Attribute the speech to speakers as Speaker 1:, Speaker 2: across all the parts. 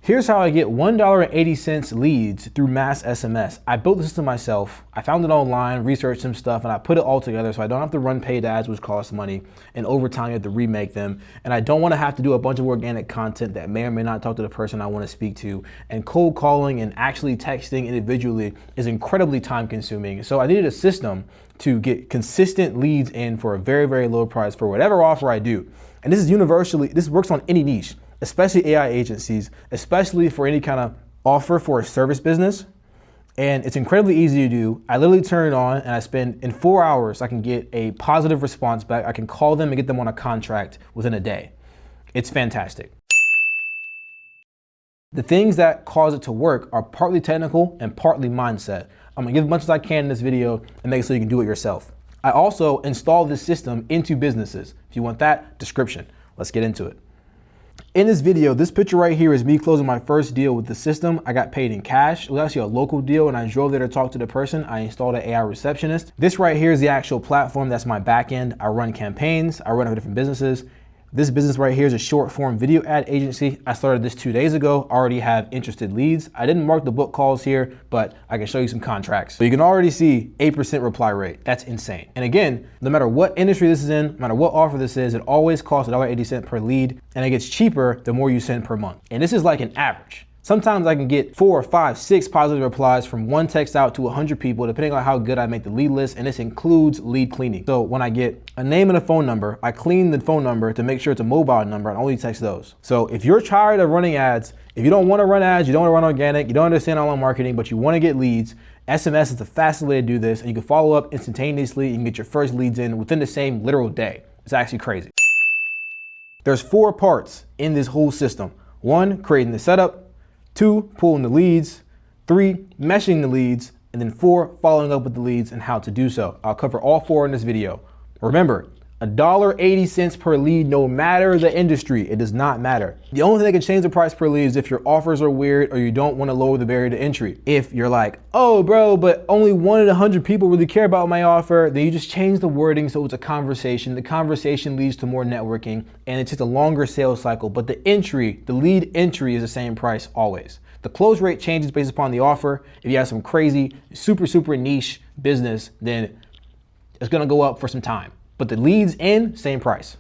Speaker 1: Here's how I get $1.80 leads through mass SMS. I built the system myself. I found it online, researched some stuff, and I put it all together so I don't have to run paid ads, which costs money, and over time you have to remake them. And I don't want to have to do a bunch of organic content that may or may not talk to the person I want to speak to. And cold calling and actually texting individually is incredibly time consuming. So I needed a system to get consistent leads in for a very, very low price for whatever offer I do. And this is universally, this works on any niche, especially AI agencies, especially for any kind of offer for a service business. And it's incredibly easy to do. I literally turn it on and I spend, in 4 hours, I can get a positive response back. I can call them and get them on a contract within a day. It's fantastic. The things that cause it to work are partly technical and partly mindset. I'm gonna give as much as I can in this video and make it so you can do it yourself. I also install this system into businesses. If you want that, description. Let's get into it. In this video, this picture right here is me closing my first deal with the system. I got paid in cash. It was actually a local deal and I drove there to talk to the person. I installed an AI receptionist. This right here is the actual platform. That's my back end. I run campaigns. I run for different businesses. This business right here is a short form video ad agency. I started this 2 days ago, already have interested leads. I didn't mark the book calls here, but I can show you some contracts. So you can already see 8% reply rate. That's insane. And again, no matter what industry this is in, no matter what offer this is, it always costs $1.80 per lead, and it gets cheaper the more you send per month. And this is like an average. Sometimes I can get 4, 5, 6 positive replies from one text out to 100 people, depending on how good I make the lead list, and this includes lead cleaning. So when I get a name and a phone number, I clean the phone number to make sure it's a mobile number and only text those. So if you're tired of running ads, if you don't want to run ads, you don't want to run organic, you don't understand online marketing, but you want to get leads, SMS is the fastest way to do this, and you can follow up instantaneously. You can get your first leads in within the same literal day. It's actually crazy. There's 4 parts in this whole system. 1, creating the setup. 2, pulling the leads. 3, meshing the leads. And then 4, following up with the leads and how to do so. I'll cover all 4 in this video. Remember, $1.80 per lead, no matter the industry. It does not matter. The only thing that can change the price per lead is if your offers are weird or you don't want to lower the barrier to entry. If you're like, oh bro, but only 1 in 100 people really care about my offer, then you just change the wording so it's a conversation. The conversation leads to more networking and it's just a longer sales cycle. But the entry, the lead entry is the same price always. The close rate changes based upon the offer. If you have some crazy, super niche business, then it's gonna go up for some time. But the leads in, same price.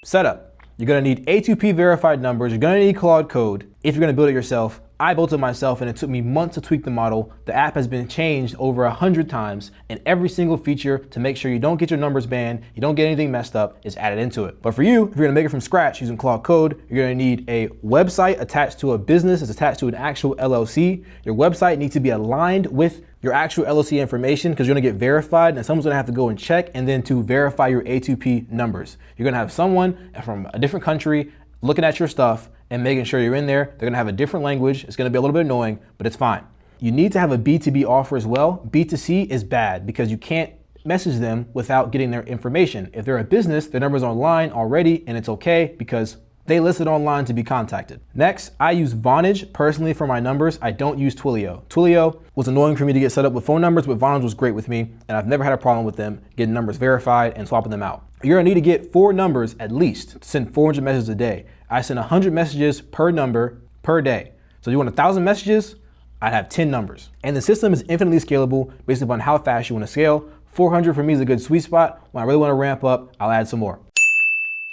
Speaker 1: Setup. You're gonna need A2P verified numbers. You're gonna need Claude Code if you're gonna build it yourself. I built it myself and it took me months to tweak the model. The app has been changed over 100 times and every single feature to make sure you don't get your numbers banned, you don't get anything messed up is added into it. But for you, if you're gonna make it from scratch using Claude Code, you're gonna need a website attached to a business that's attached to an actual LLC. Your website needs to be aligned with your actual LLC information because you're gonna get verified and someone's gonna have to go and check and then to verify your A2P numbers. You're gonna have someone from a different country looking at your stuff and making sure you're in there. They're gonna have a different language. It's gonna be a little bit annoying, but it's fine. You need to have a B2B offer as well. B2C is bad because you can't message them without getting their information. If they're a business, their number's online already and it's okay because they listed online to be contacted. Next, I use Vonage personally for my numbers. I don't use Twilio. Twilio was annoying for me to get set up with phone numbers, but Vonage was great with me, and I've never had a problem with them getting numbers verified and swapping them out. You're gonna need to get 4 numbers at least to send 400 messages a day. I send 100 messages per number per day. So you want 1,000 messages, I'd have 10 numbers. And the system is infinitely scalable based upon how fast you wanna scale. 400 for me is a good sweet spot. When I really wanna ramp up, I'll add some more.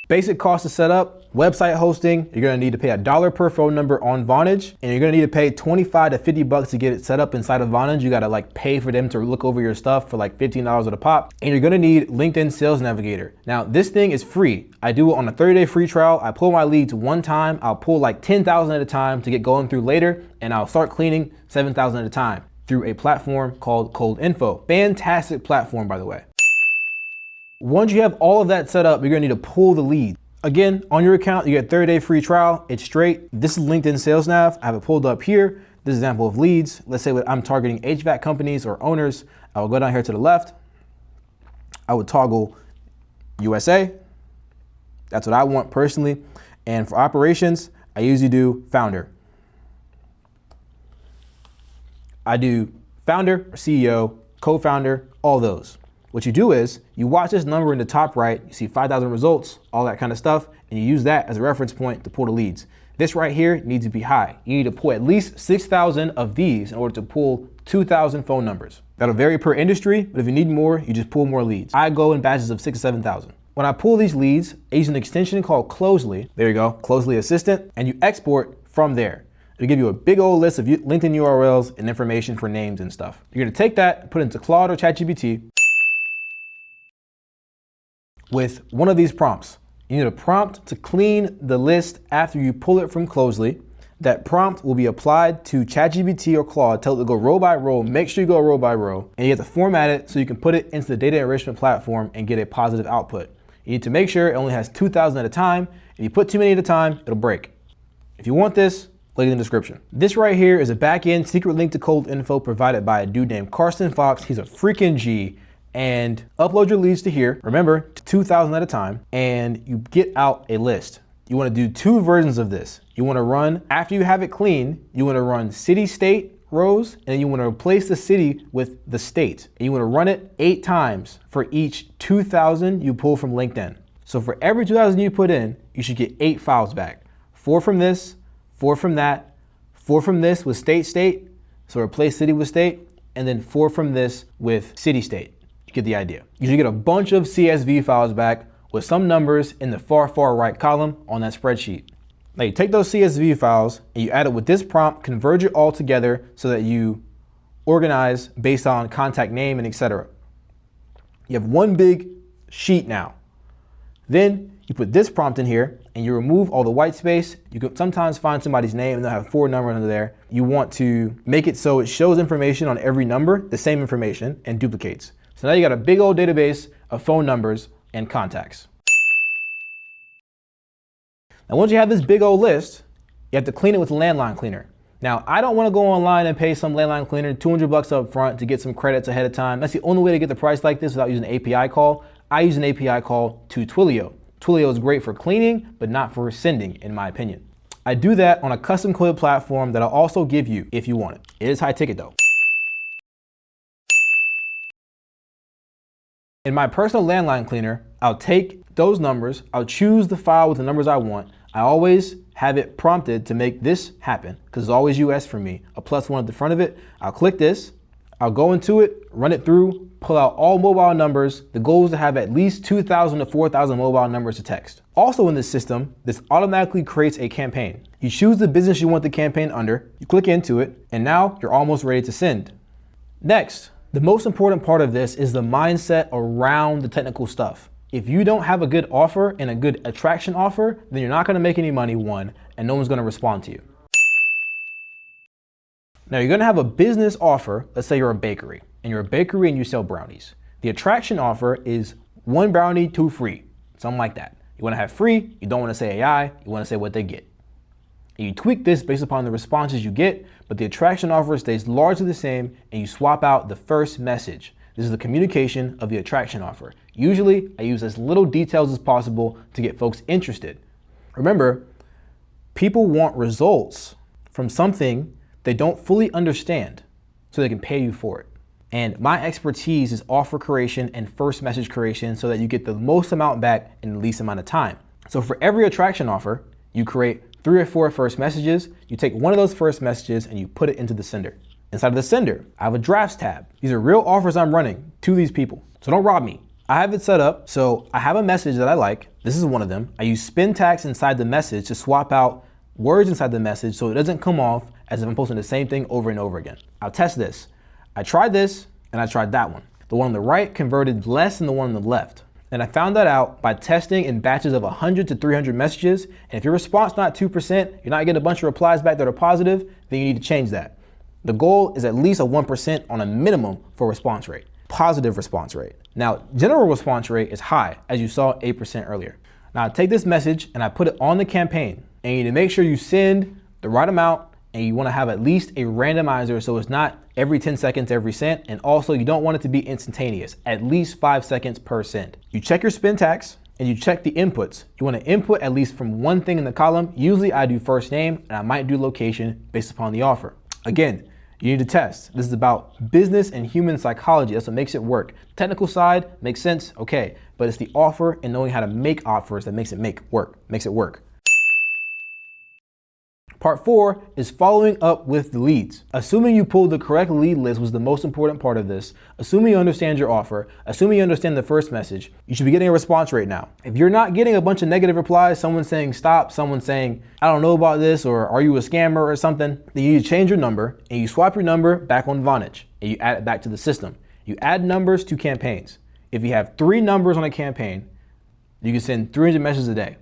Speaker 1: Basic cost to set up, website hosting, you're gonna need to pay $1 per phone number on Vonage, and you're gonna need to pay 25 to 50 bucks to get it set up inside of Vonage. You gotta like pay for them to look over your stuff for like $15 at a pop. And you're gonna need LinkedIn Sales Navigator. Now this thing is free. I do it on a 30-day free trial. I pull my leads one time. I'll pull like 10,000 at a time to get going through later, and I'll start cleaning 7,000 at a time through a platform called Cold Info. Fantastic platform, by the way. Once you have all of that set up, you're gonna need to pull the lead. Again, on your account, you get a 30-day free trial. It's straight. This is LinkedIn Sales Nav. I have it pulled up here. This is an example of leads. Let's say I'm targeting HVAC companies or owners. I will go down here to the left. I would toggle USA. That's what I want personally. And for operations, I usually do founder. I do founder, CEO, co-founder, all those. What you do is you watch this number in the top right, you see 5,000 results, all that kind of stuff, and you use that as a reference point to pull the leads. This right here needs to be high. You need to pull at least 6,000 of these in order to pull 2,000 phone numbers. That'll vary per industry, but if you need more, you just pull more leads. I go in batches of 6,000 to 7,000. When I pull these leads, I use an extension called Closely. There you go, Closely Assistant, and you export from there. It'll give you a big old list of LinkedIn URLs and information for names and stuff. You're gonna take that, put it into Claude or ChatGPT with one of these prompts. You need a prompt to clean the list after you pull it from Closely. That prompt will be applied to ChatGPT or Claude, tell it to go row by row, make sure you go row by row, and you have to format it so you can put it into the data enrichment platform and get a positive output. You need to make sure it only has 2,000 at a time. If you put too many at a time, it'll break. If you want this, link in the description. This right here is a back-end secret link to cold info provided by a dude named Carsten Fox. He's a freaking G. And upload your leads to here. Remember, 2,000 at a time, and you get out a list. You want to do 2 versions of this. You want to run, after you have it clean, you want to run city-state rows, and then you want to replace the city with the state. And you want to run it 8 times for each 2,000 you pull from LinkedIn. So for every 2,000 you put in, you should get 8 files back. 4 from this, 4 from that, 4 from this with state, so replace city with state, and then 4 from this with city-state. You get the idea. You should get a bunch of CSV files back with some numbers in the far right column on that spreadsheet. Now you take those CSV files and you add it with this prompt, converge it all together so that you organize based on contact name and etc. You have one big sheet now. Then you put this prompt in here and you remove all the white space. You can sometimes find somebody's name and they'll have 4 numbers under there. You want to make it so it shows information on every number, the same information, and duplicates. So now you got a big old database of phone numbers and contacts. Now once you have this big old list, you have to clean it with a landline cleaner. Now I don't want to go online and pay some landline cleaner $200 up front to get some credits ahead of time. That's the only way to get the price like this without using an API call. I use an API call to Twilio. Twilio is great for cleaning, but not for sending, in my opinion. I do that on a custom code platform that I'll also give you if you want it. It is high ticket though. In my personal landline cleaner, I'll take those numbers, I'll choose the file with the numbers I want. I always have it prompted to make this happen because it's always US for me, a +1 at the front of it. I'll click this, I'll go into it, run it through, pull out all mobile numbers. The goal is to have at least 2,000 to 4,000 mobile numbers to text. Also in this system, this automatically creates a campaign. You choose the business you want the campaign under, you click into it, and now you're almost ready to send. Next, the most important part of this is the mindset around the technical stuff. If you don't have a good offer and a good attraction offer, then you're not gonna make any money, 1, and no one's gonna respond to you. Now you're gonna have a business offer. Let's say you're a bakery and you sell brownies. The attraction offer is 1 brownie, 2 free, something like that. You wanna have free, you don't wanna say AI, you wanna say what they get. And you tweak this based upon the responses you get, but the attraction offer stays largely the same and you swap out the first message. This is the communication of the attraction offer. Usually I use as little details as possible to get folks interested. Remember, people want results from something they don't fully understand so they can pay you for it. And my expertise is offer creation and first message creation so that you get the most amount back in the least amount of time. So for every attraction offer, you create 3 or 4 first messages. You take one of those first messages and you put it into the sender. Inside of the sender, I have a drafts tab. These are real offers I'm running to these people. So don't rob me. I have it set up so I have a message that I like. This is one of them. I use spin tags inside the message to swap out words inside the message so it doesn't come off as if I'm posting the same thing over and over again. I'll test this. I tried this and I tried that one. The one on the right converted less than the one on the left. And I found that out by testing in batches of 100 to 300 messages. And if your response not 2%, you're not getting a bunch of replies back that are positive, then you need to change that. The goal is at least a 1% on a minimum for response rate, positive response rate. Now, general response rate is high, as you saw 8% earlier. Now I take this message and I put it on the campaign, and you need to make sure you send the right amount, and you want to have at least a randomizer so it's not every 10 seconds every sent, and also you don't want it to be instantaneous, at least 5 seconds per send. You check your spin tags and you check the inputs. You want to input at least from one thing in the column. Usually I do first name and I might do location based upon the offer. Again, you need to test. This is about business and human psychology. That's what makes it work. Technical side makes sense, okay, but it's the offer and knowing how to make offers that makes it work. Part 4 is following up with the leads. Assuming you pulled the correct lead list was the most important part of this. Assuming you understand your offer, assuming you understand the first message, you should be getting a response rate now. If you're not getting a bunch of negative replies, someone saying stop, someone saying I don't know about this, or are you a scammer or something, then you need to change your number and you swap your number back on Vonage and you add it back to the system. You add numbers to campaigns. If you have 3 numbers on a campaign, you can send 300 messages a day.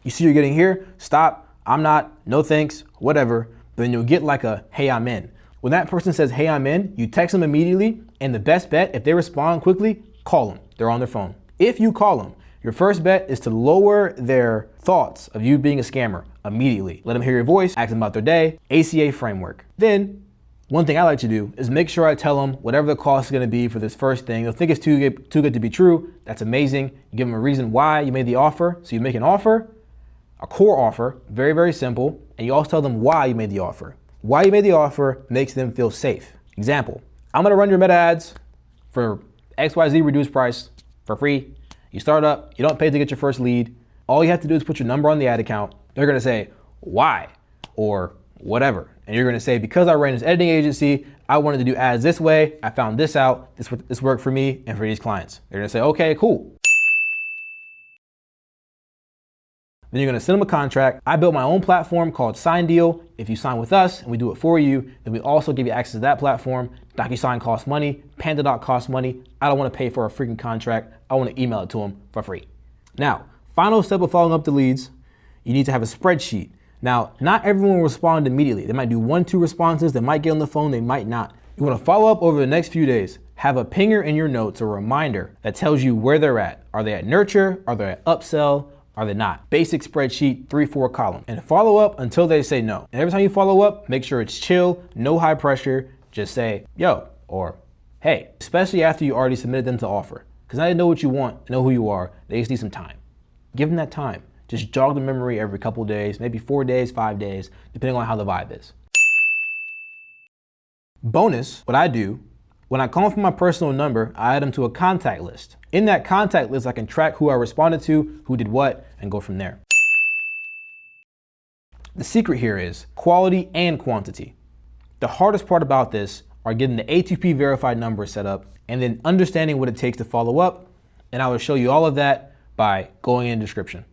Speaker 1: You see you're getting here, stop, I'm not, no thanks, whatever, then you'll get like a, hey, I'm in. When that person says, hey, I'm in, you text them immediately, and the best bet, if they respond quickly, call them. They're on their phone. If you call them, your first bet is to lower their thoughts of you being a scammer immediately. Let them hear your voice, ask them about their day, ACA framework. Then, one thing I like to do is make sure I tell them whatever the cost is gonna be for this first thing. They'll think it's too good to be true. That's amazing. You give them a reason why you made the offer. So you make an offer, a core offer, very, very simple, and you also tell them why you made the offer. Why you made the offer makes them feel safe. Example, I'm gonna run your meta ads for XYZ reduced price for free. You start up, you don't pay to get your first lead. All you have to do is put your number on the ad account. They're gonna say, why? Or whatever. And you're gonna say, because I ran this editing agency, I wanted to do ads this way, I found this out, this worked for me and for these clients. They're gonna say, okay, cool. Then you're gonna send them a contract. I built my own platform called Sign Deal. If you sign with us and we do it for you, then we also give you access to that platform. DocuSign costs money, PandaDoc costs money. I don't wanna pay for a freaking contract. I wanna email it to them for free. Now, final step of following up the leads, you need to have a spreadsheet. Now, not everyone will respond immediately. They might do 1-2 responses, they might get on the phone, they might not. You wanna follow up over the next few days. Have a pinger in your notes, a reminder that tells you where they're at. Are they at nurture? Are they at upsell? Are they not? Basic spreadsheet, 3-4 column. And follow up until they say no. And every time you follow up, make sure it's chill, no high pressure. Just say, yo, or hey, especially after you already submitted them to offer. Because now they know what you want, know who you are. They just need some time. Give them that time. Just jog the memory every couple of days, maybe 4 days, 5 days, depending on how the vibe is. Bonus, what I do, when I call them from my personal number, I add them to a contact list. In that contact list, I can track who I responded to, who did what, and go from there. The secret here is quality and quantity. The hardest part about this are getting the A2P verified number set up and then understanding what it takes to follow up. And I will show you all of that by going in the description.